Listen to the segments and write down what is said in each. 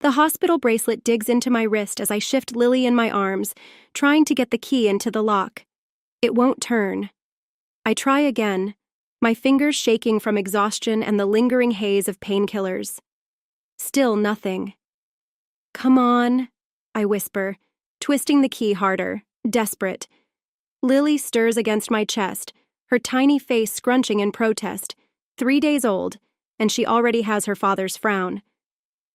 The hospital bracelet digs into my wrist as I shift Lily in my arms, trying to get the key into the lock. It won't turn. I try again, my fingers shaking from exhaustion and the lingering haze of painkillers. Still nothing. "Come on," I whisper, twisting the key harder, desperate. Lily stirs against my chest, her tiny face scrunching in protest, 3 days old, and she already has her father's frown.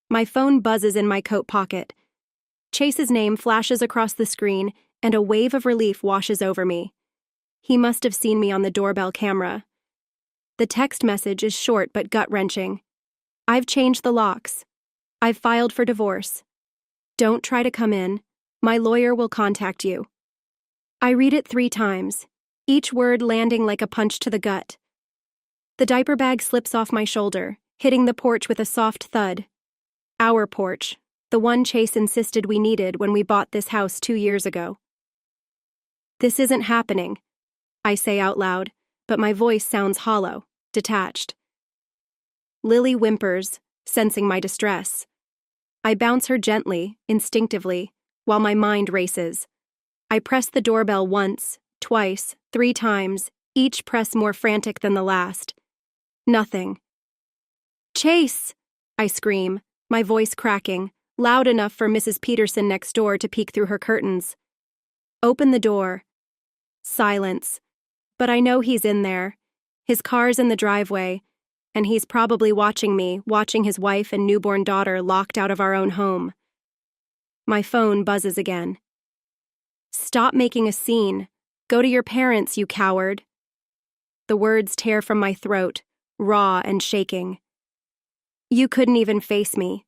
My phone buzzes in my coat pocket. Chase's name flashes across the screen, and a wave of relief washes over me. He must have seen me on the doorbell camera. The text message is short but gut-wrenching. "I've changed the locks. I've filed for divorce. Don't try to come in. My lawyer will contact you." I read it 3 times, each word landing like a punch to the gut. The diaper bag slips off my shoulder, hitting the porch with a soft thud. Our porch, the one Chase insisted we needed when we bought this house 2 years ago. "This isn't happening," I say out loud, but my voice sounds hollow, detached. Lily whimpers, sensing my distress. I bounce her gently, instinctively, while my mind races. I press the doorbell once, twice, 3 times, each press more frantic than the last. Nothing. "Chase!" I scream, my voice cracking, loud enough for Mrs. Peterson next door to peek through her curtains. Open the door. Silence. But I know he's in there. His car's in the driveway, and he's probably watching me, watching his wife and newborn daughter locked out of our own home. My phone buzzes again. "Stop making a scene. Go to your parents, you coward." The words tear from my throat, raw and shaking. "You couldn't even face me.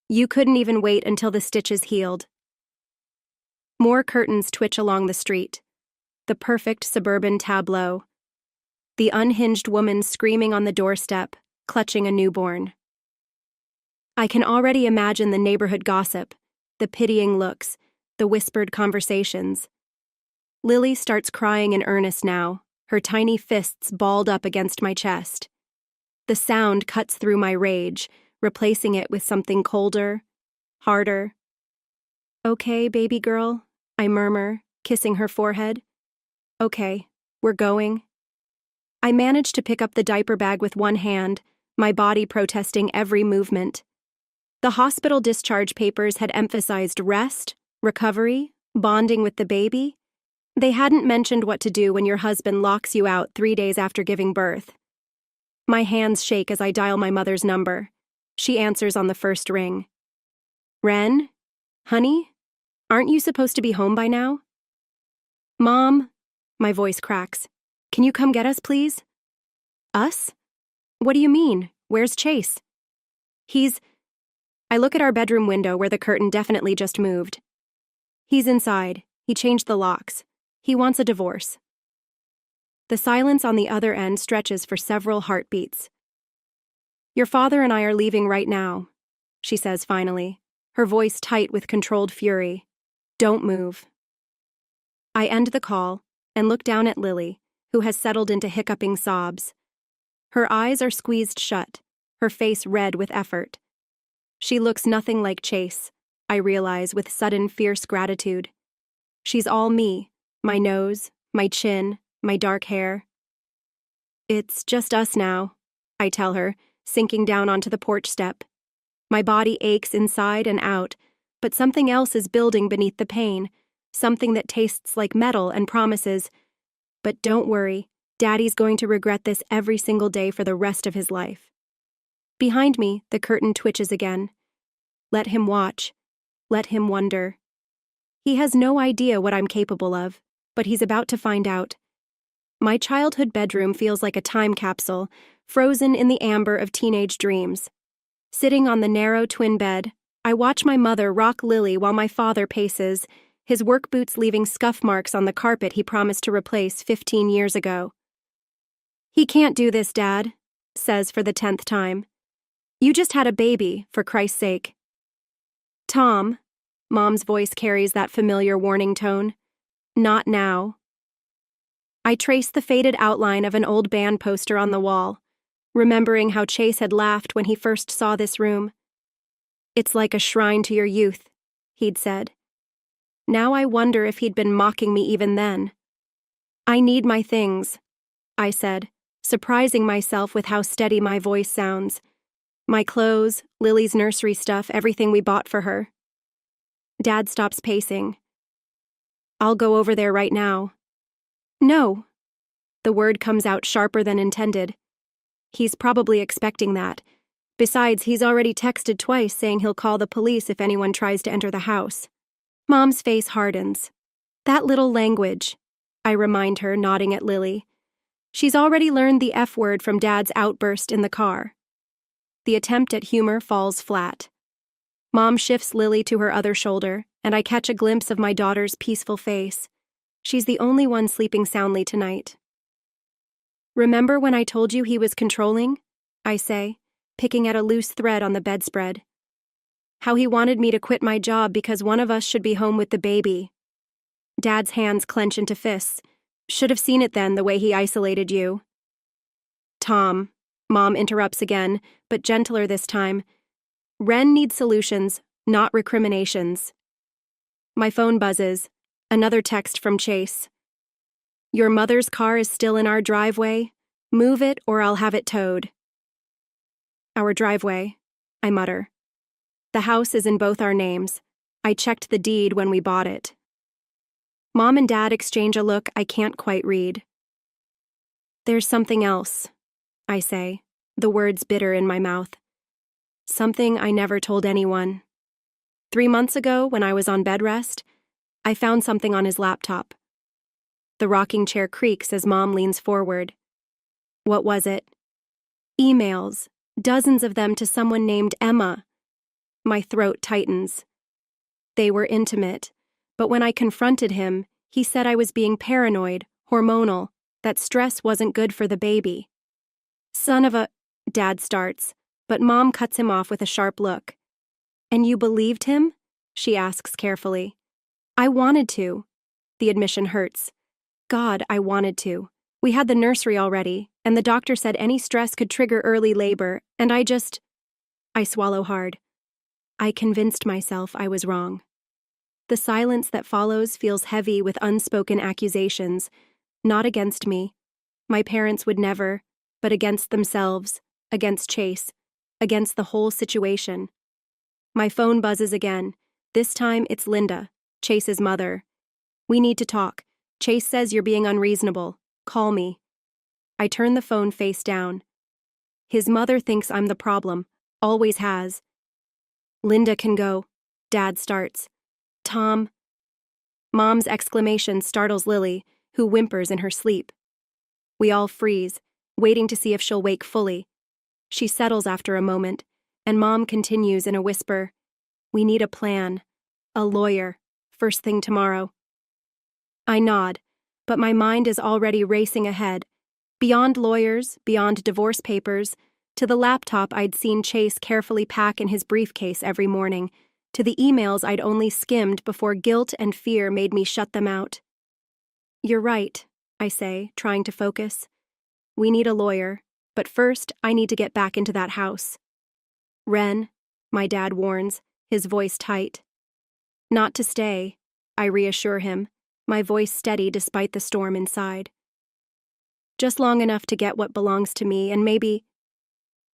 You couldn't even wait until the stitches healed." More curtains twitch along the street. The perfect suburban tableau. The unhinged woman screaming on the doorstep, clutching a newborn. I can already imagine the neighborhood gossip, the pitying looks, the whispered conversations. Lily starts crying in earnest now, her tiny fists balled up against my chest. The sound cuts through my rage, replacing it with something colder, harder. "Okay, baby girl," I murmur, kissing her forehead. "Okay, we're going." I manage to pick up the diaper bag with one hand, my body protesting every movement. The hospital discharge papers had emphasized rest, recovery, bonding with the baby. They hadn't mentioned what to do when your husband locks you out 3 days after giving birth. My hands shake as I dial my mother's number. She answers on the first ring. "Ren? Honey? Aren't you supposed to be home by now?" "Mom," my voice cracks. "Can you come get us, please?" "Us? What do you mean? Where's Chase?" I look at our bedroom window where the curtain definitely just moved. "He's inside. He changed the locks. He wants a divorce." The silence on the other end stretches for several heartbeats. "Your father and I are leaving right now," she says finally, her voice tight with controlled fury. "Don't move." I end the call and look down at Lily, who has settled into hiccuping sobs. Her eyes are squeezed shut, her face red with effort. She looks nothing like Chase, I realize with sudden fierce gratitude. She's all me, my nose, my chin, my dark hair. "It's just us now," I tell her, sinking down onto the porch step. My body aches inside and out, but something else is building beneath the pain, something that tastes like metal and promises, "But don't worry, Daddy's going to regret this every single day for the rest of his life." Behind me, the curtain twitches again. Let him watch. Let him wonder. He has no idea what I'm capable of, but he's about to find out. My childhood bedroom feels like a time capsule, frozen in the amber of teenage dreams. Sitting on the narrow twin bed, I watch my mother rock Lily while my father paces, his work boots leaving scuff marks on the carpet he promised to replace 15 years ago. "He can't do this, Dad," says for the 10th time. "You just had a baby, for Christ's sake." "Tom," Mom's voice carries that familiar warning tone. "Not now." I trace the faded outline of an old band poster on the wall, remembering how Chase had laughed when he first saw this room. It's like a shrine to your youth, he'd said. Now I wonder if he'd been mocking me even then. I need my things, I said, surprising myself with how steady my voice sounds. My clothes, Lily's nursery stuff, everything we bought for her. Dad stops pacing. I'll go over there right now. No. The word comes out sharper than intended. He's probably expecting that. Besides, he's already texted twice saying he'll call the police if anyone tries to enter the house. Mom's face hardens. That little language, I remind her, nodding at Lily. She's already learned the F word from Dad's outburst in the car. The attempt at humor falls flat. Mom shifts Lily to her other shoulder, and I catch a glimpse of my daughter's peaceful face. She's the only one sleeping soundly tonight. Remember when I told you he was controlling? I say, picking at a loose thread on the bedspread. How he wanted me to quit my job because one of us should be home with the baby. Dad's hands clench into fists. Should have seen it then, the way he isolated you. Tom, Mom interrupts again, but gentler this time. Ren needs solutions, not recriminations. My phone buzzes. Another text from Chase. Your mother's car is still in our driveway. Move it or I'll have it towed. Our driveway, I mutter. The house is in both our names. I checked the deed when we bought it. Mom and Dad exchange a look I can't quite read. There's something else, I say, the words bitter in my mouth. Something I never told anyone. 3 months ago, when I was on bed rest, I found something on his laptop. The rocking chair creaks as Mom leans forward. What was it? Emails, dozens of them to someone named Emma. My throat tightens. They were intimate, but when I confronted him, he said I was being paranoid, hormonal, that stress wasn't good for the baby. Son of a... Dad starts, but Mom cuts him off with a sharp look. And you believed him? She asks carefully. I wanted to. The admission hurts. God, I wanted to. We had the nursery already, and the doctor said any stress could trigger early labor, and I swallow hard. I convinced myself I was wrong. The silence that follows feels heavy with unspoken accusations, not against me. My parents would never, but against themselves, against Chase, against the whole situation. My phone buzzes again. This time it's Linda, Chase's mother. We need to talk. Chase says you're being unreasonable. Call me. I turn the phone face down. His mother thinks I'm the problem, always has. Linda can go. Dad starts. Tom. Mom's exclamation startles Lily, who whimpers in her sleep. We all freeze, waiting to see if she'll wake fully. She settles after a moment, and Mom continues in a whisper. We need a plan. A lawyer. First thing tomorrow. I nod, but my mind is already racing ahead. Beyond lawyers, beyond divorce papers, to the laptop I'd seen Chase carefully pack in his briefcase every morning, to the emails I'd only skimmed before guilt and fear made me shut them out. You're right, I say, trying to focus. We need a lawyer, but first I need to get back into that house. Ren, my dad warns, his voice tight. Not to stay, I reassure him, my voice steady despite the storm inside. Just long enough to get what belongs to me, and maybe...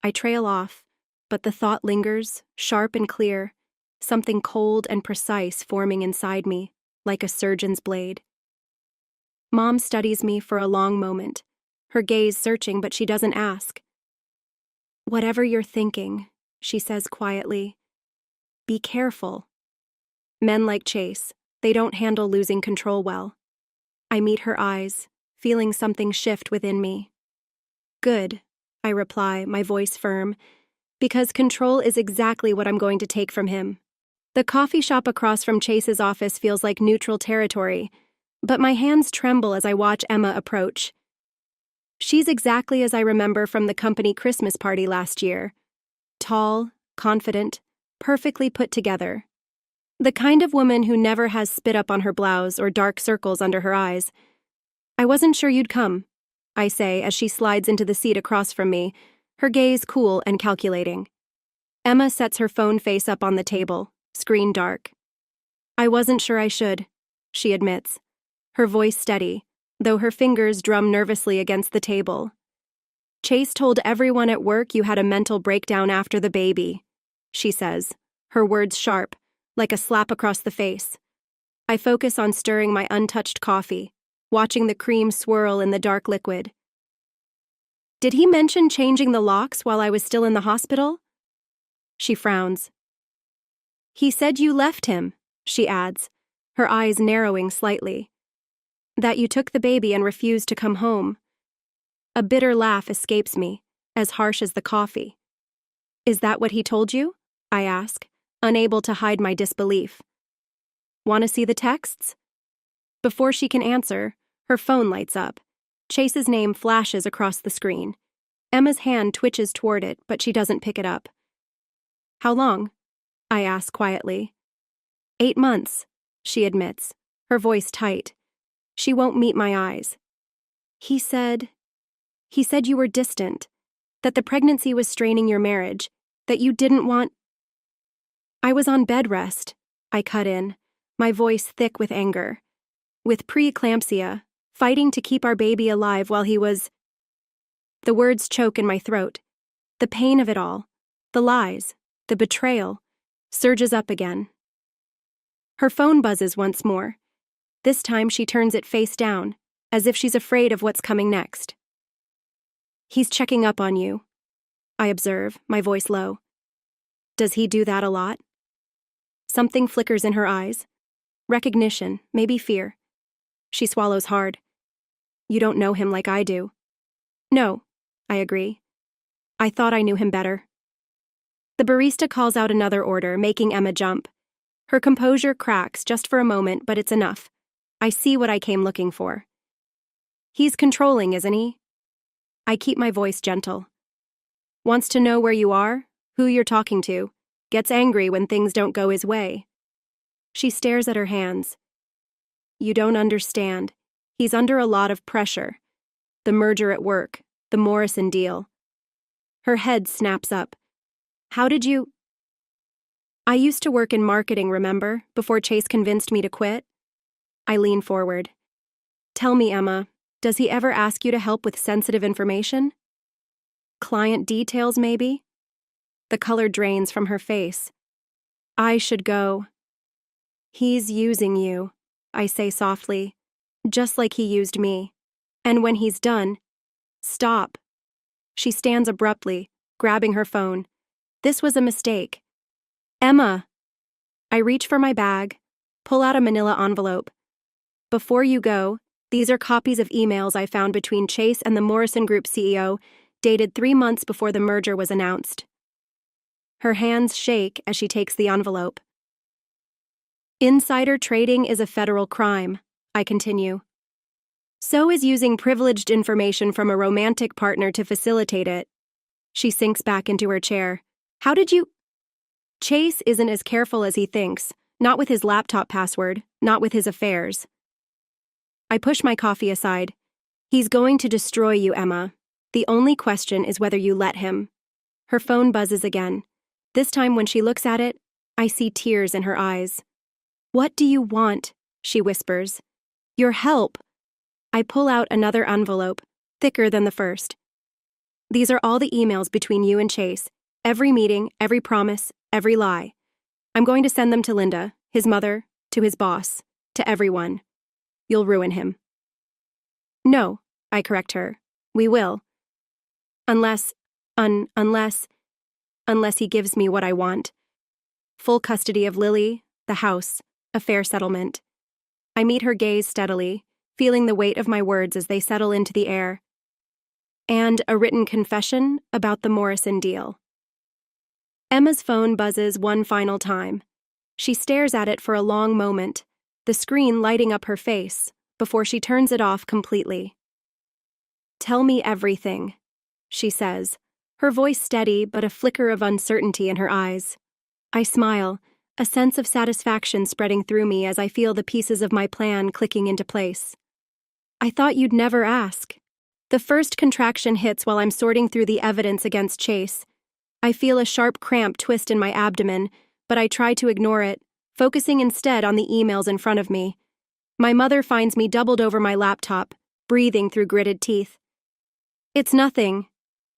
I trail off, but the thought lingers, sharp and clear, something cold and precise forming inside me, like a surgeon's blade. Mom studies me for a long moment, her gaze searching, but she doesn't ask. Whatever you're thinking, she says quietly, be careful. Men like Chase, they don't handle losing control well. I meet her eyes, feeling something shift within me. Good, I reply, my voice firm, because control is exactly what I'm going to take from him. The coffee shop across from Chase's office feels like neutral territory, but my hands tremble as I watch Emma approach. She's exactly as I remember from the company Christmas party last year. Tall, confident, perfectly put together. The kind of woman who never has spit up on her blouse or dark circles under her eyes. I wasn't sure you'd come, I say as she slides into the seat across from me, her gaze cool and calculating. Emma sets her phone face up on the table, screen dark. I wasn't sure I should, she admits, her voice steady, though her fingers drum nervously against the table. Chase told everyone at work you had a mental breakdown after the baby, she says, her words sharp, like a slap across the face. I focus on stirring my untouched coffee, watching the cream swirl in the dark liquid. Did he mention changing the locks while I was still in the hospital? She frowns. He said you left him, she adds, her eyes narrowing slightly. That you took the baby and refused to come home. A bitter laugh escapes me, as harsh as the coffee. Is that what he told you? I ask, unable to hide my disbelief. Want to see the texts? Before she can answer, her phone lights up. Chase's name flashes across the screen. Emma's hand twitches toward it, but she doesn't pick it up. How long? I ask quietly. 8 months, she admits, her voice tight. She won't meet my eyes. He said you were distant, that the pregnancy was straining your marriage, that you didn't want... I was on bed rest, I cut in, my voice thick with anger. With preeclampsia, fighting to keep our baby alive while he was... The words choke in my throat. The pain of it all, the lies, the betrayal, surges up again. Her phone buzzes once more. This time she turns it face down, as if she's afraid of what's coming next. He's checking up on you, I observe, my voice low. Does he do that a lot? Something flickers in her eyes. Recognition, maybe fear. She swallows hard. You don't know him like I do. No, I agree. I thought I knew him better. The barista calls out another order, making Emma jump. Her composure cracks just for a moment, but it's enough. I see what I came looking for. He's controlling, isn't he? I keep my voice gentle. Wants to know where you are, who you're talking to, gets angry when things don't go his way. She stares at her hands. You don't understand. He's under a lot of pressure. The merger at work, the Morrison deal. Her head snaps up. How did you... I used to work in marketing, remember, before Chase convinced me to quit? I lean forward. Tell me, Emma, does he ever ask you to help with sensitive information? Client details, maybe? The color drains from her face. I should go. He's using you, I say softly, just like he used me. And when he's done, stop. She stands abruptly, grabbing her phone. This was a mistake. Emma! I reach for my bag, pull out a manila envelope. Before you go, these are copies of emails I found between Chase and the Morrison Group CEO, dated 3 months before the merger was announced. Her hands shake as she takes the envelope. Insider trading is a federal crime, I continue. So is using privileged information from a romantic partner to facilitate it. She sinks back into her chair. How did you... Chase isn't as careful as he thinks, not with his laptop password, not with his affairs. I push my coffee aside. He's going to destroy you, Emma. The only question is whether you let him. Her phone buzzes again. This time when she looks at it, I see tears in her eyes. What do you want? She whispers. Your help. I pull out another envelope, thicker than the first. These are all the emails between you and Chase. Every meeting, every promise, every lie. I'm going to send them to Linda, his mother, to his boss, to everyone. You'll ruin him. No, I correct her. We will. Unless he gives me what I want. Full custody of Lily, the house, a fair settlement. I meet her gaze steadily, feeling the weight of my words as they settle into the air. And a written confession about the Morrison deal. Emma's phone buzzes one final time. She stares at it for a long moment, the screen lighting up her face, before she turns it off completely. Tell me everything, she says, her voice steady but a flicker of uncertainty in her eyes. I smile, a sense of satisfaction spreading through me as I feel the pieces of my plan clicking into place. I thought you'd never ask. The first contraction hits while I'm sorting through the evidence against Chase. I feel a sharp cramp twist in my abdomen, but I try to ignore it, focusing instead on the emails in front of me. My mother finds me doubled over my laptop, breathing through gritted teeth. "It's nothing,"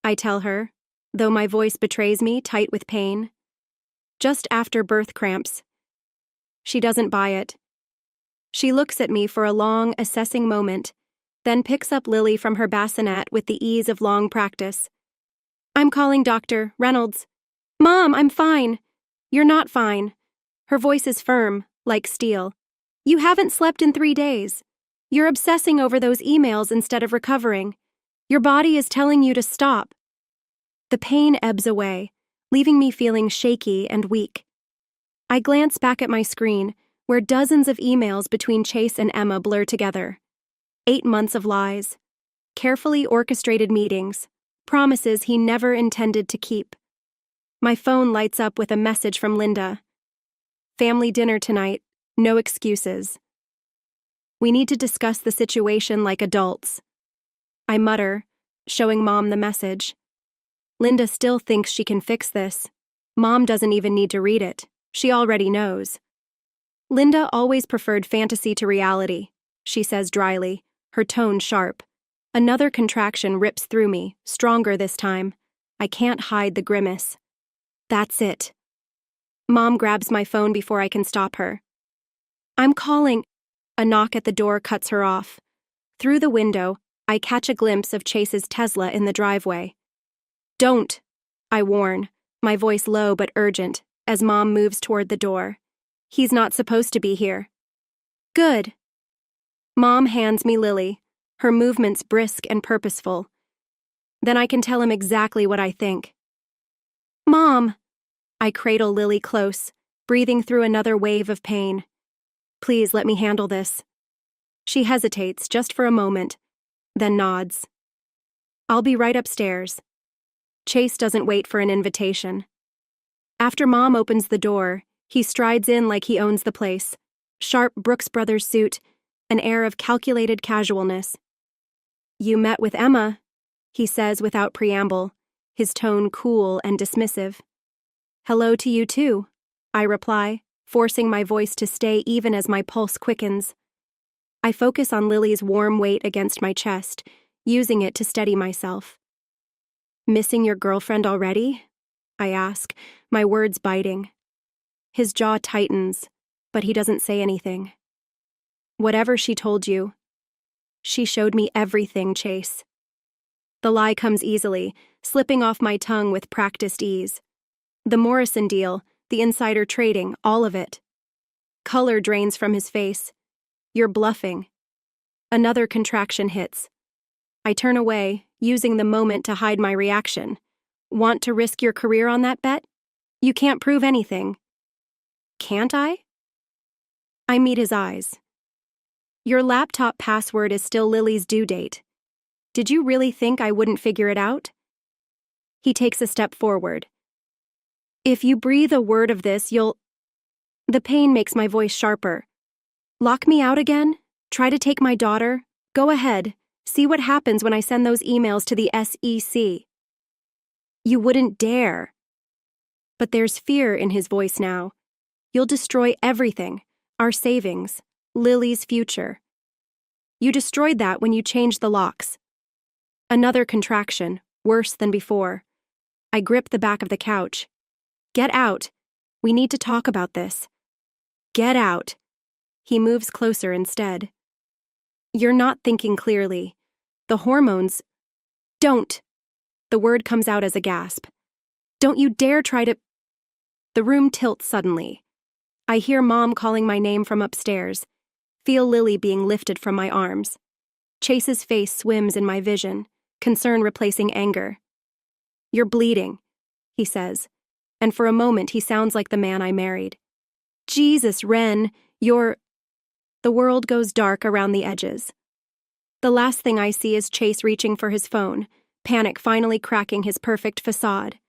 I tell her, though my voice betrays me, tight with pain. "Just after birth cramps." She doesn't buy it. She looks at me for a long, assessing moment, then picks up Lily from her bassinet with the ease of long practice. "I'm calling Dr. Reynolds." "Mom, I'm fine." "You're not fine." Her voice is firm, like steel. "You haven't slept in 3 days. You're obsessing over those emails instead of recovering. Your body is telling you to stop." The pain ebbs away, leaving me feeling shaky and weak. I glance back at my screen, where dozens of emails between Chase and Emma blur together. 8 months of lies. Carefully orchestrated meetings. Promises he never intended to keep. My phone lights up with a message from Linda. "Family dinner tonight. No excuses. We need to discuss the situation like adults." I mutter, showing Mom the message. Linda still thinks she can fix this. Mom doesn't even need to read it. She already knows. "Linda always preferred fantasy to reality," she says dryly, her tone sharp. Another contraction rips through me, stronger this time. I can't hide the grimace. That's it. Mom grabs my phone before I can stop her. "I'm calling." A knock at the door cuts her off. Through the window, I catch a glimpse of Chase's Tesla in the driveway. "Don't," I warn, my voice low but urgent, as Mom moves toward the door. "He's not supposed to be here." "Good." Mom hands me Lily, her movements brisk and purposeful. Then I can tell him exactly what I think. "Mom!" I cradle Lily close, breathing through another wave of pain. "Please let me handle this." She hesitates just for a moment, then nods. "I'll be right upstairs." Chase doesn't wait for an invitation. After Mom opens the door, he strides in like he owns the place. Sharp Brooks Brothers suit, an air of calculated casualness. "You met with Emma," he says without preamble, his tone cool and dismissive. "Hello to you too," I reply, forcing my voice to stay even as my pulse quickens. I focus on Lily's warm weight against my chest, using it to steady myself. "Missing your girlfriend already?" I ask, my words biting. His jaw tightens, but he doesn't say anything. "Whatever she told you." "She showed me everything, Chase." The lie comes easily, slipping off my tongue with practiced ease. The Morrison deal, the insider trading, all of it. Color drains from his face. "You're bluffing." Another contraction hits. I turn away, using the moment to hide my reaction. "Want to risk your career on that bet? You can't prove anything." "Can't I?" I meet his eyes. "Your laptop password is still Lily's due date. Did you really think I wouldn't figure it out?" He takes a step forward. "If you breathe a word of this, you'll—" The pain makes my voice sharper. "Lock me out again? Try to take my daughter? Go ahead. See what happens when I send those emails to the SEC." "You wouldn't dare." But there's fear in his voice now. "You'll destroy everything. Our savings. Lily's future. You destroyed that when you changed the locks." Another contraction, worse than before. I grip the back of the couch. "Get out. We need to talk about this." "Get out." He moves closer instead. "You're not thinking clearly. The hormones—" "Don't." The word comes out as a gasp. "Don't you dare try to—" The room tilts suddenly. I hear Mom calling my name from upstairs, feel Lily being lifted from my arms. Chase's face swims in my vision, concern replacing anger. "You're bleeding," he says, and for a moment he sounds like the man I married. "Jesus, Ren, you're—" The world goes dark around the edges. The last thing I see is Chase reaching for his phone, panic finally cracking his perfect facade.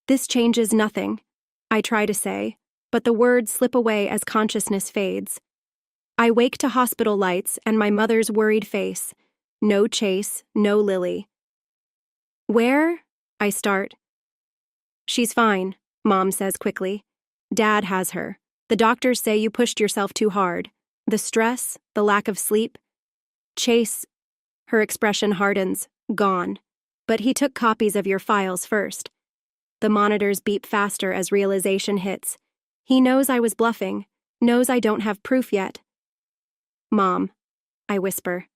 "This changes nothing," I try to say, but the words slip away as consciousness fades. I wake to hospital lights and my mother's worried face. No Chase, no Lily. "Where?" I start. She's fine, Mom says quickly. Dad has her. The doctors say you pushed yourself too hard. The stress, the lack of sleep. Chase, her expression hardens, gone. But he took copies of your files first. The monitors beep faster as realization hits. He knows I was bluffing, knows I don't have proof yet. Mom, I whisper.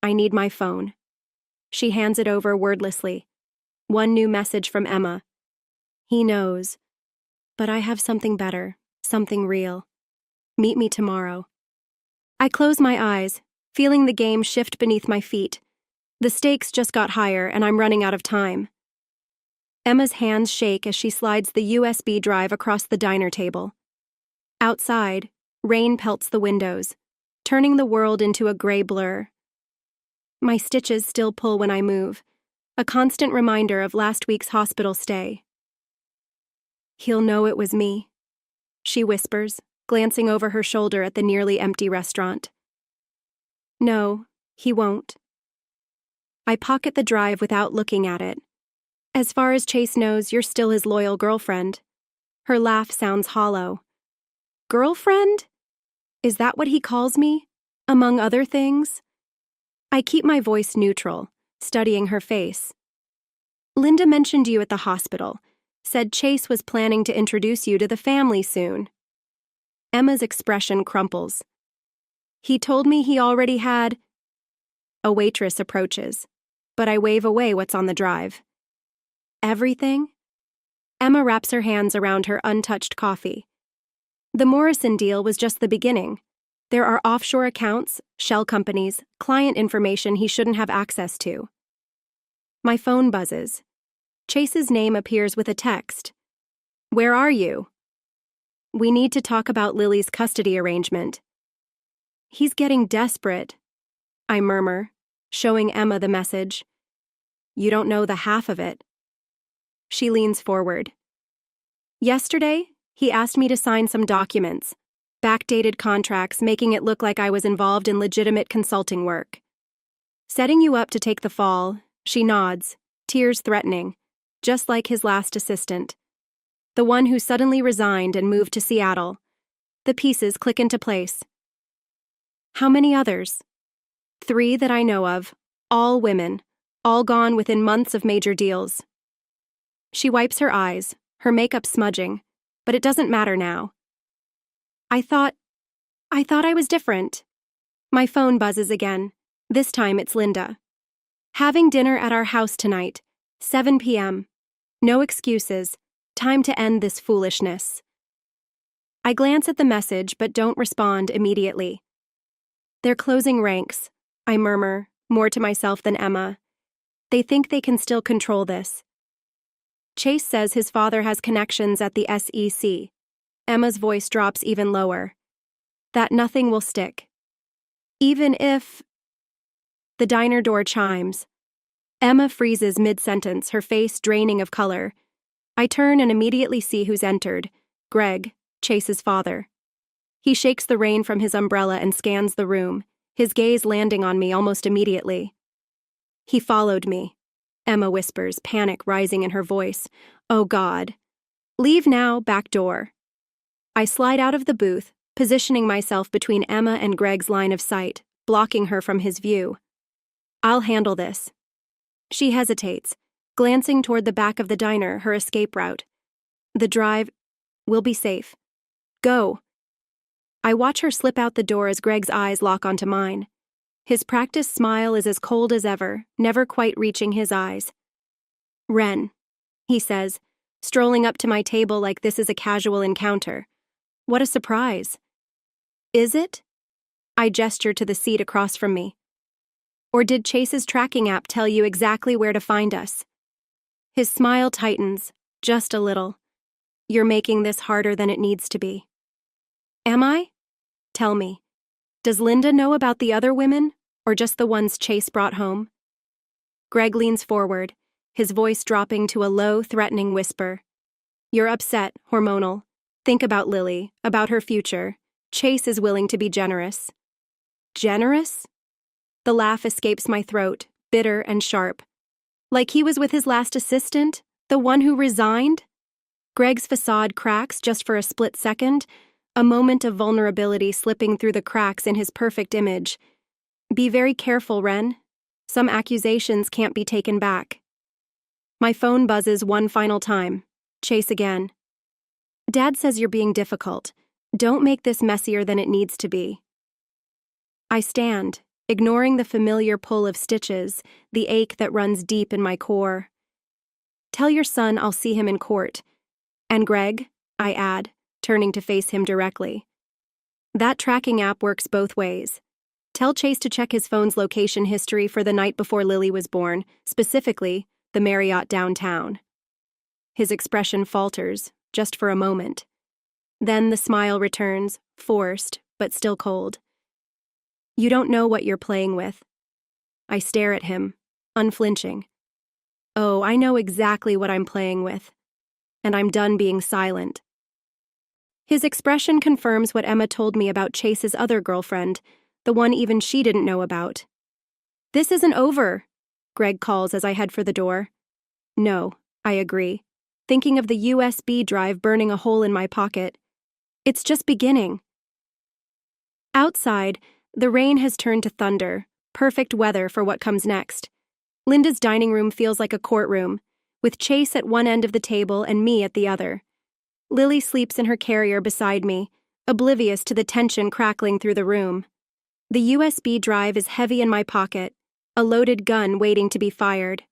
I need my phone. She hands it over wordlessly. One new message from Emma. He knows. But I have something better, something real. Meet me tomorrow. I close my eyes, feeling the game shift beneath my feet. The stakes just got higher and I'm running out of time. Emma's hands shake as she slides the USB drive across the diner table. Outside, rain pelts the windows, turning the world into a gray blur. My stitches still pull when I move, a constant reminder of last week's hospital stay. He'll know it was me, she whispers, glancing over her shoulder at the nearly empty restaurant. No, he won't. I pocket the drive without looking at it. As far as Chase knows, you're still his loyal girlfriend. Her laugh sounds hollow. Girlfriend? Is that what he calls me? Among other things? I keep my voice neutral, studying her face. Linda mentioned you at the hospital, said Chase was planning to introduce you to the family soon. Emma's expression crumples. He told me he already had... A waitress approaches, but I wave away what's on the drive. Everything? Emma wraps her hands around her untouched coffee. The Morrison deal was just the beginning. There are offshore accounts, shell companies, client information he shouldn't have access to. My phone buzzes. Chase's name appears with a text. Where are you? We need to talk about Lily's custody arrangement. He's getting desperate, I murmur, showing Emma the message. You don't know the half of it. She leans forward. Yesterday, he asked me to sign some documents, backdated contracts making it look like I was involved in legitimate consulting work. Setting you up to take the fall, she nods, tears threatening, just like his last assistant. The one who suddenly resigned and moved to Seattle. The pieces click into place. How many others? 3 that I know of, all women, all gone within months of major deals. She wipes her eyes, her makeup smudging, but it doesn't matter now. I thought I was different. My phone buzzes again. This time it's Linda. Having dinner at our house tonight, 7 p.m. No excuses. Time to end this foolishness. I glance at the message but don't respond immediately. They're closing ranks, I murmur, more to myself than Emma. They think they can still control this. Chase says his father has connections at the SEC. Emma's voice drops even lower. That nothing will stick. Even if... The diner door chimes. Emma freezes mid-sentence, her face draining of color. I turn and immediately see who's entered. Greg, Chase's father. He shakes the rain from his umbrella and scans the room, his gaze landing on me almost immediately. He followed me, Emma whispers, panic rising in her voice. Oh God. Leave now, back door. I slide out of the booth, positioning myself between Emma and Greg's line of sight, blocking her from his view. I'll handle this. She hesitates, glancing toward the back of the diner, her escape route. The drive will be safe. Go. I watch her slip out the door as Greg's eyes lock onto mine. His practiced smile is as cold as ever, never quite reaching his eyes. Ren, he says, strolling up to my table like this is a casual encounter. What a surprise. Is it? I gesture to the seat across from me. Or did Chase's tracking app tell you exactly where to find us? His smile tightens, just a little. You're making this harder than it needs to be. Am I? Tell me. Does Linda know about the other women, or just the ones Chase brought home? Greg leans forward, his voice dropping to a low, threatening whisper. You're upset, hormonal. Think about Lily, about her future. Chase is willing to be generous. Generous? The laugh escapes my throat, bitter and sharp. Like he was with his last assistant, the one who resigned? Greg's facade cracks just for a split second, a moment of vulnerability slipping through the cracks in his perfect image. Be very careful, Ren. Some accusations can't be taken back. My phone buzzes one final time. Chase again. Dad says you're being difficult. Don't make this messier than it needs to be. I stand, ignoring the familiar pull of stitches, the ache that runs deep in my core. Tell your son I'll see him in court. And Greg, I add, turning to face him directly. That tracking app works both ways. Tell Chase to check his phone's location history for the night before Lily was born, specifically the Marriott downtown. His expression falters, just for a moment. Then the smile returns, forced, but still cold. You don't know what you're playing with. I stare at him, unflinching. Oh, I know exactly what I'm playing with. And I'm done being silent. His expression confirms what Emma told me about Chase's other girlfriend, the one even she didn't know about. This isn't over, Greg calls as I head for the door. No, I agree, thinking of the USB drive burning a hole in my pocket. It's just beginning. Outside, the rain has turned to thunder, perfect weather for what comes next. Linda's dining room feels like a courtroom, with Chase at one end of the table and me at the other. Lily sleeps in her carrier beside me, oblivious to the tension crackling through the room. The USB drive is heavy in my pocket, a loaded gun waiting to be fired.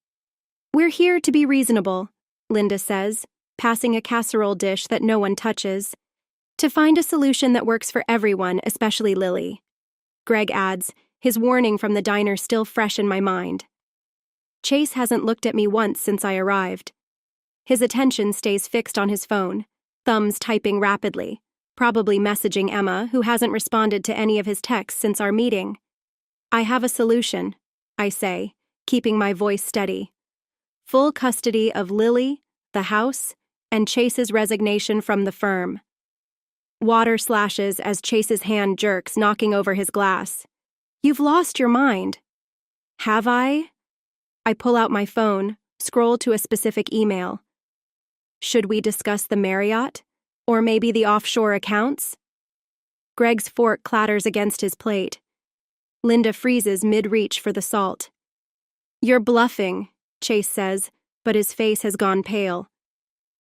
We're here to be reasonable, Linda says, passing a casserole dish that no one touches. To find a solution that works for everyone, especially Lily. Greg adds, his warning from the diner still fresh in my mind. Chase hasn't looked at me once since I arrived. His attention stays fixed on his phone, thumbs typing rapidly, probably messaging Emma, who hasn't responded to any of his texts since our meeting. I have a solution, I say, keeping my voice steady. Full custody of Lily, the house, and Chase's resignation from the firm. Water slashes as Chase's hand jerks, knocking over his glass. You've lost your mind. Have I? I pull out my phone, scroll to a specific email. Should we discuss the Marriott? Or maybe the offshore accounts? Greg's fork clatters against his plate. Linda freezes mid-reach for the salt. You're bluffing, Chase says, but his face has gone pale.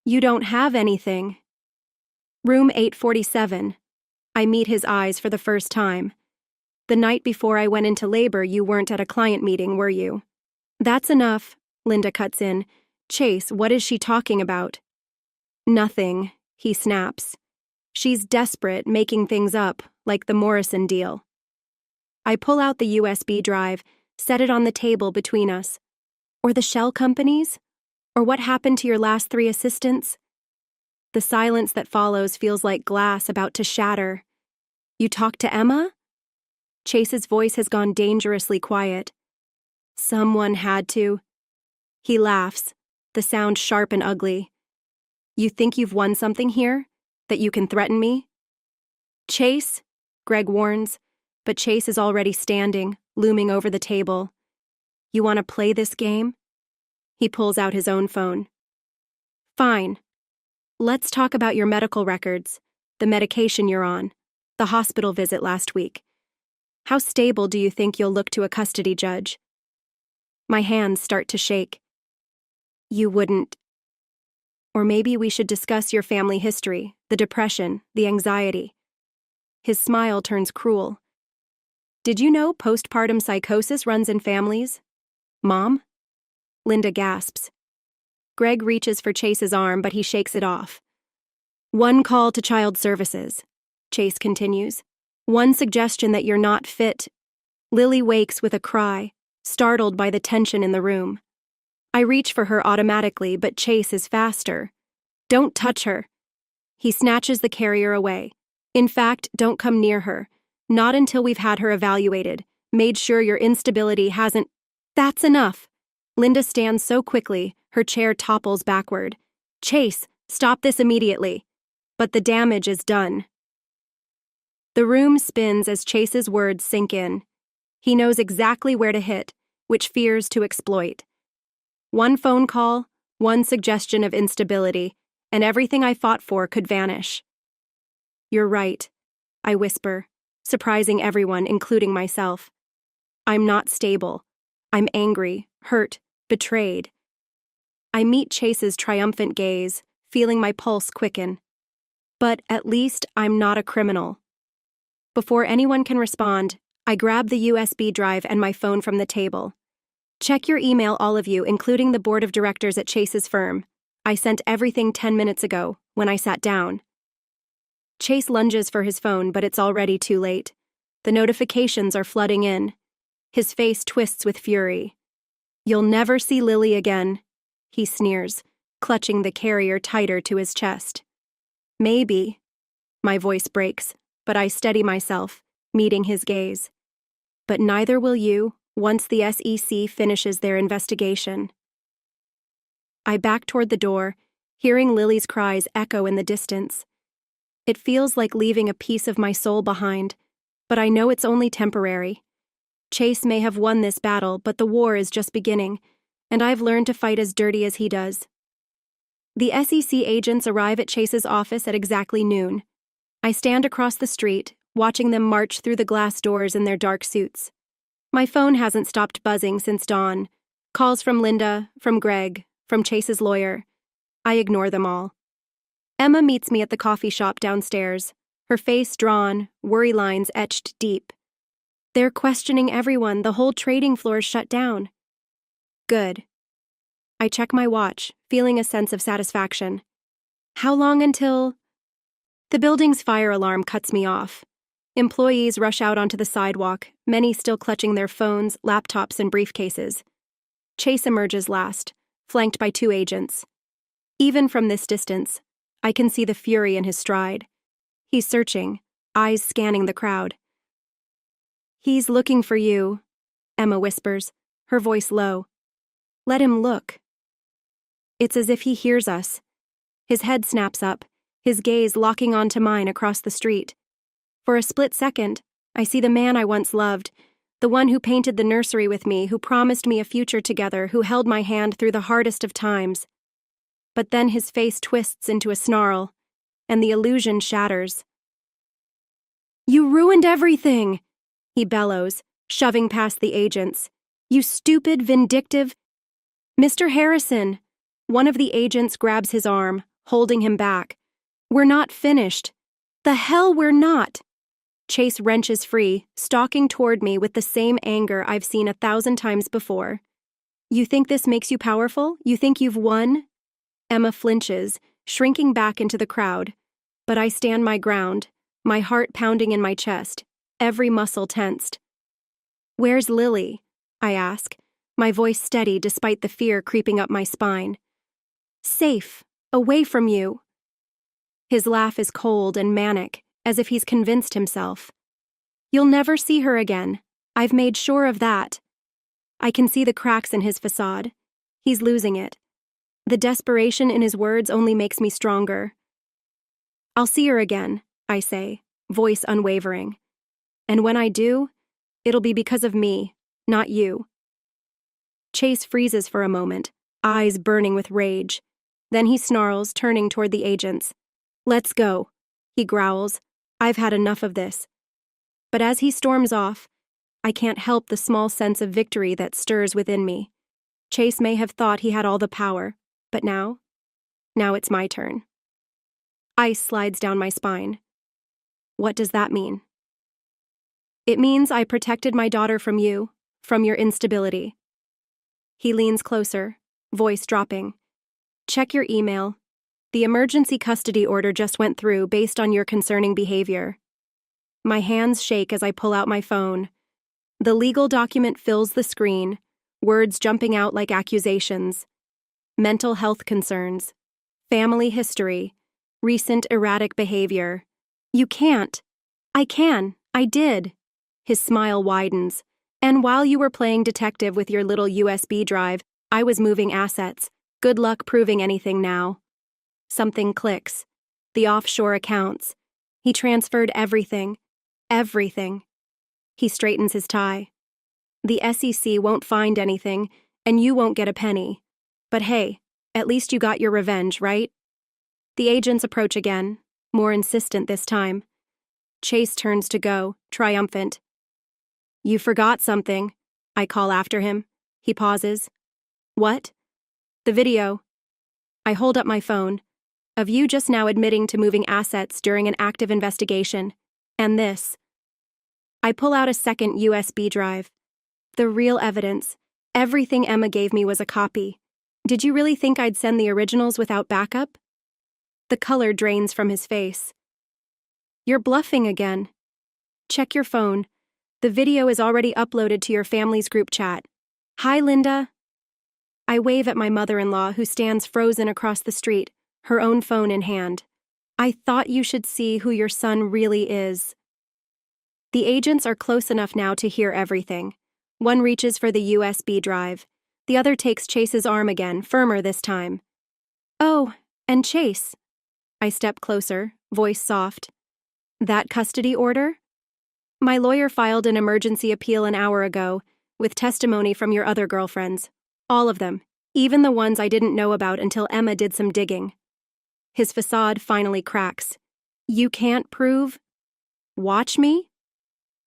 You don't have anything. Room 847. I meet his eyes for the first time. The night before I went into labor, you weren't at a client meeting, were you? That's enough, Linda cuts in. Chase, what is she talking about? Nothing, he snaps. She's desperate, making things up, like the Morrison deal. I pull out the USB drive, set it on the table between us. Or the shell companies? Or what happened to your last 3 assistants? The silence that follows feels like glass about to shatter. You talked to Emma? Chase's voice has gone dangerously quiet. Someone had to. He laughs, the sound sharp and ugly. You think you've won something here? That you can threaten me? Chase, Greg warns, but Chase is already standing, looming over the table. You want to play this game? He pulls out his own phone. Fine. Let's talk about your medical records, the medication you're on, the hospital visit last week. How stable do you think you'll look to a custody judge? My hands start to shake. You wouldn't. Or maybe we should discuss your family history, the depression, the anxiety. His smile turns cruel. Did you know postpartum psychosis runs in families? Mom? Linda gasps. Greg reaches for Chase's arm, but he shakes it off. One call to child services, Chase continues. One suggestion that you're not fit. Lily wakes with a cry, startled by the tension in the room. I reach for her automatically, but Chase is faster. Don't touch her. He snatches the carrier away. In fact, don't come near her. Not until we've had her evaluated, made sure your instability hasn't. That's enough. Linda stands so quickly, her chair topples backward. Chase, stop this immediately. But the damage is done. The room spins as Chase's words sink in. He knows exactly where to hit, which fears to exploit. One phone call, one suggestion of instability, and everything I fought for could vanish. You're right, I whisper, surprising everyone, including myself. I'm not stable. I'm angry, hurt, betrayed. I meet Chase's triumphant gaze, feeling my pulse quicken. But at least I'm not a criminal. Before anyone can respond, I grab the USB drive and my phone from the table. Check your email, all of you, including the board of directors at Chase's firm. I sent everything 10 minutes ago, when I sat down. Chase lunges for his phone, but it's already too late. The notifications are flooding in. His face twists with fury. You'll never see Lily again, he sneers, clutching the carrier tighter to his chest. Maybe. My voice breaks, but I steady myself, meeting his gaze. But neither will you, once the SEC finishes their investigation. I back toward the door, hearing Lily's cries echo in the distance. It feels like leaving a piece of my soul behind, but I know it's only temporary. Chase may have won this battle, but the war is just beginning, and I've learned to fight as dirty as he does. The SEC agents arrive at Chase's office at exactly noon. I stand across the street, watching them march through the glass doors in their dark suits. My phone hasn't stopped buzzing since dawn. Calls from Linda, from Greg, from Chase's lawyer. I ignore them all. Emma meets me at the coffee shop downstairs, her face drawn, worry lines etched deep. They're questioning everyone, the whole trading floor's shut down. Good. I check my watch, feeling a sense of satisfaction. How long until... The building's fire alarm cuts me off. Employees rush out onto the sidewalk, many still clutching their phones, laptops, and briefcases. Chase emerges last, flanked by 2 agents. Even from this distance, I can see the fury in his stride. He's searching, eyes scanning the crowd. He's looking for you, Emma whispers, her voice low. Let him look. It's as if he hears us. His head snaps up, his gaze locking onto mine across the street. For a split second, I see the man I once loved, the one who painted the nursery with me, who promised me a future together, who held my hand through the hardest of times. But then his face twists into a snarl, and the illusion shatters. You ruined everything, he bellows, shoving past the agents. You stupid, vindictive... Mr. Harrison! One of the agents grabs his arm, holding him back. We're not finished. The hell we're not! Chase wrenches free, stalking toward me with the same anger I've seen 1,000 times before. You think this makes you powerful? You think you've won? Emma flinches, shrinking back into the crowd. But I stand my ground, my heart pounding in my chest, every muscle tensed. Where's Lily? I ask, my voice steady despite the fear creeping up my spine. Safe, away from you. His laugh is cold and manic, as if he's convinced himself. You'll never see her again. I've made sure of that. I can see the cracks in his facade. He's losing it. The desperation in his words only makes me stronger. I'll see her again, I say, voice unwavering. And when I do, it'll be because of me, not you. Chase freezes for a moment, eyes burning with rage. Then he snarls, turning toward the agents. Let's go, he growls. I've had enough of this. But as he storms off, I can't help the small sense of victory that stirs within me. Chase may have thought he had all the power, but now it's my turn. Ice slides down my spine. What does that mean? It means I protected my daughter from you, from your instability. He leans closer, voice dropping. Check your email. The emergency custody order just went through based on your concerning behavior. My hands shake as I pull out my phone. The legal document fills the screen, words jumping out like accusations. Mental health concerns. Family history. Recent erratic behavior. You can't. I can. I did. His smile widens. And while you were playing detective with your little USB drive, I was moving assets. Good luck proving anything now. Something clicks. The offshore accounts. He transferred everything. Everything. He straightens his tie. The SEC won't find anything, and you won't get a penny. But hey, at least you got your revenge, right? The agents approach again, more insistent this time. Chase turns to go, triumphant. You forgot something, I call after him. He pauses. What? The video. I hold up my phone. Of you just now admitting to moving assets during an active investigation. And this. I pull out a second USB drive. The real evidence. Everything Emma gave me was a copy. Did you really think I'd send the originals without backup? The color drains from his face. You're bluffing again. Check your phone. The video is already uploaded to your family's group chat. Hi, Linda. I wave at my mother-in-law, who stands frozen across the street, her own phone in hand. I thought you should see who your son really is. The agents are close enough now to hear everything. One reaches for the USB drive. The other takes Chase's arm again, firmer this time. Oh, and Chase. I step closer, voice soft. That custody order? My lawyer filed an emergency appeal an hour ago, with testimony from your other girlfriends. All of them, even the ones I didn't know about until Emma did some digging. His facade finally cracks. You can't prove? Watch me?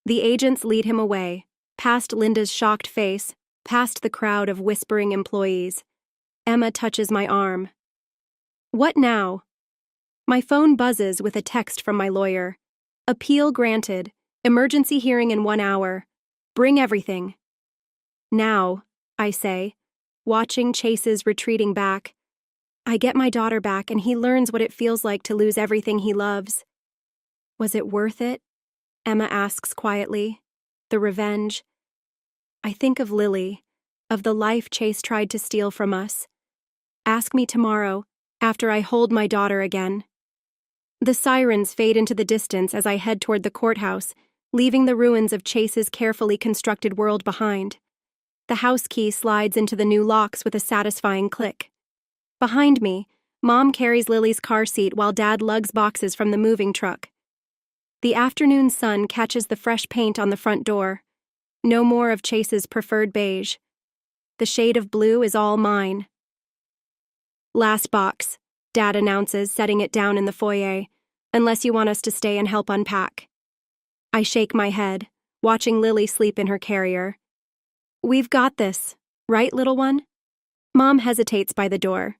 The agents lead him away, past Linda's shocked face, past the crowd of whispering employees. Emma touches my arm. What now? My phone buzzes with a text from my lawyer. Appeal granted. Emergency hearing in 1 hour. Bring everything. Now, I say, watching Chase's retreating back. I get my daughter back and he learns what it feels like to lose everything he loves. Was it worth it? Emma asks quietly. The revenge. I think of Lily, of the life Chase tried to steal from us. Ask me tomorrow, after I hold my daughter again. The sirens fade into the distance as I head toward the courthouse, leaving the ruins of Chase's carefully constructed world behind. The house key slides into the new locks with a satisfying click. Behind me, Mom carries Lily's car seat while Dad lugs boxes from the moving truck. The afternoon sun catches the fresh paint on the front door. No more of Chase's preferred beige. The shade of blue is all mine. Last box, Dad announces, setting it down in the foyer, unless you want us to stay and help unpack. I shake my head, watching Lily sleep in her carrier. We've got this, right, little one? Mom hesitates by the door.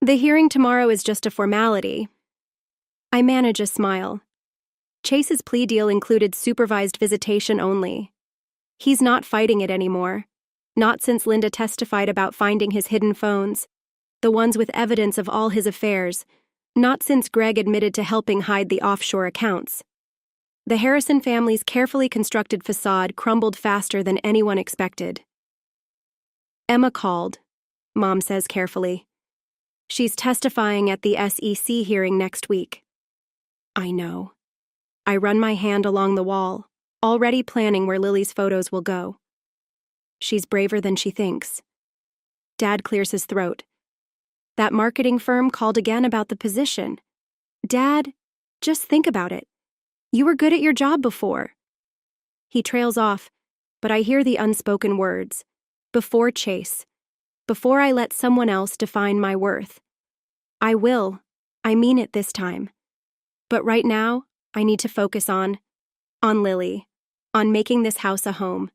The hearing tomorrow is just a formality. I manage a smile. Chase's plea deal included supervised visitation only. He's not fighting it anymore. Not since Linda testified about finding his hidden phones, the ones with evidence of all his affairs, not since Greg admitted to helping hide the offshore accounts. The Harrison family's carefully constructed facade crumbled faster than anyone expected. Emma called, Mom says carefully. She's testifying at the SEC hearing next week. I know. I run my hand along the wall, already planning where Lily's photos will go. She's braver than she thinks. Dad clears his throat. That marketing firm called again about the position. Dad, just think about it. You were good at your job before. He trails off, but I hear the unspoken words. Before Chase. Before I let someone else define my worth. I will. I mean it this time. But right now, I need to focus on Lily, on making this house a home.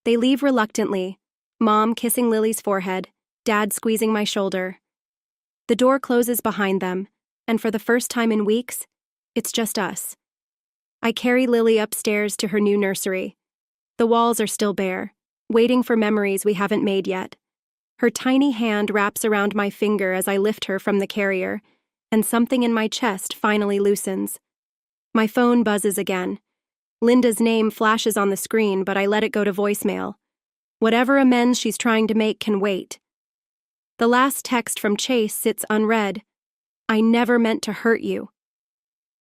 They leave reluctantly, Mom kissing Lily's forehead, Dad squeezing my shoulder. The door closes behind them, and for the first time in weeks, it's just us. I carry Lily upstairs to her new nursery. The walls are still bare, waiting for memories we haven't made yet. Her tiny hand wraps around my finger as I lift her from the carrier, and something in my chest finally loosens. My phone buzzes again. Linda's name flashes on the screen, but I let it go to voicemail. Whatever amends she's trying to make can wait. The last text from Chase sits unread. I never meant to hurt you.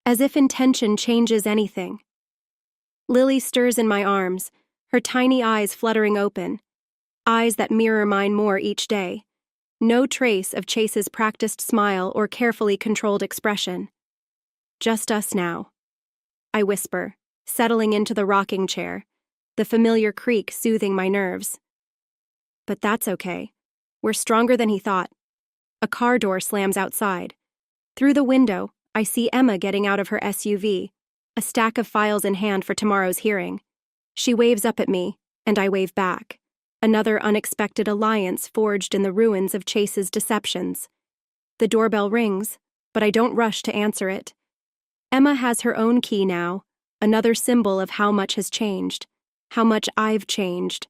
As if intention changes anything. Lily stirs in my arms, her tiny eyes fluttering open. Eyes that mirror mine more each day. No trace of Chase's practiced smile or carefully controlled expression. Just us now. I whisper, settling into the rocking chair, the familiar creak soothing my nerves. But that's okay. We're stronger than he thought. A car door slams outside. Through the window, I see Emma getting out of her SUV, a stack of files in hand for tomorrow's hearing. She waves up at me, and I wave back. Another unexpected alliance forged in the ruins of Chase's deceptions. The doorbell rings, but I don't rush to answer it. Emma has her own key now, another symbol of how much has changed, how much I've changed.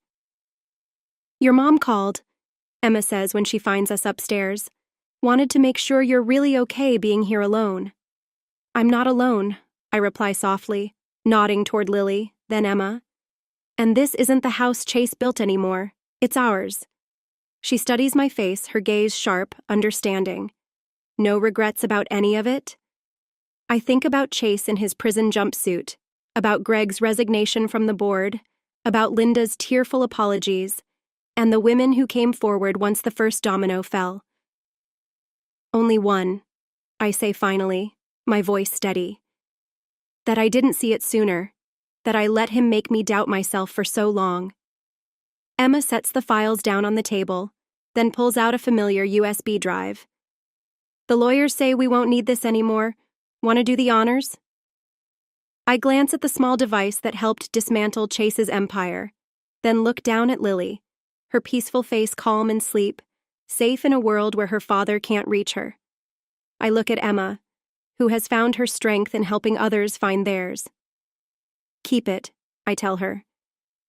"Your mom called," Emma says when she finds us upstairs. "Wanted to make sure you're really okay being here alone." "I'm not alone," I reply softly, nodding toward Lily, then Emma. "And this isn't the house Chase built anymore. It's ours." She studies my face, her gaze sharp, understanding. No regrets about any of it? I think about Chase in his prison jumpsuit, about Greg's resignation from the board, about Linda's tearful apologies, and the women who came forward once the first domino fell. "Only one," I say finally, my voice steady. "That I didn't see it sooner, that I let him make me doubt myself for so long." Emma sets the files down on the table, then pulls out a familiar USB drive. "The lawyers say we won't need this anymore. Want to do the honors?" I glance at the small device that helped dismantle Chase's empire, then look down at Lily, her peaceful face calm in sleep, safe in a world where her father can't reach her. I look at Emma, who has found her strength in helping others find theirs. "Keep it," I tell her,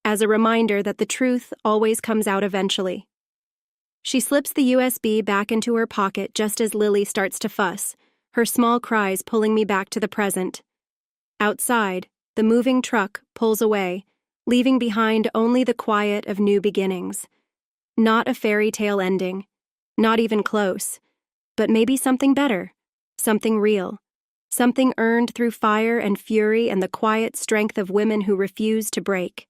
as a reminder that the truth always comes out eventually. She slips the USB back into her pocket just as Lily starts to fuss, her small cries pulling me back to the present. Outside, the moving truck pulls away, leaving behind only the quiet of new beginnings. Not a fairy tale ending, not even close, but maybe something better, something real, something earned through fire and fury and the quiet strength of women who refuse to break.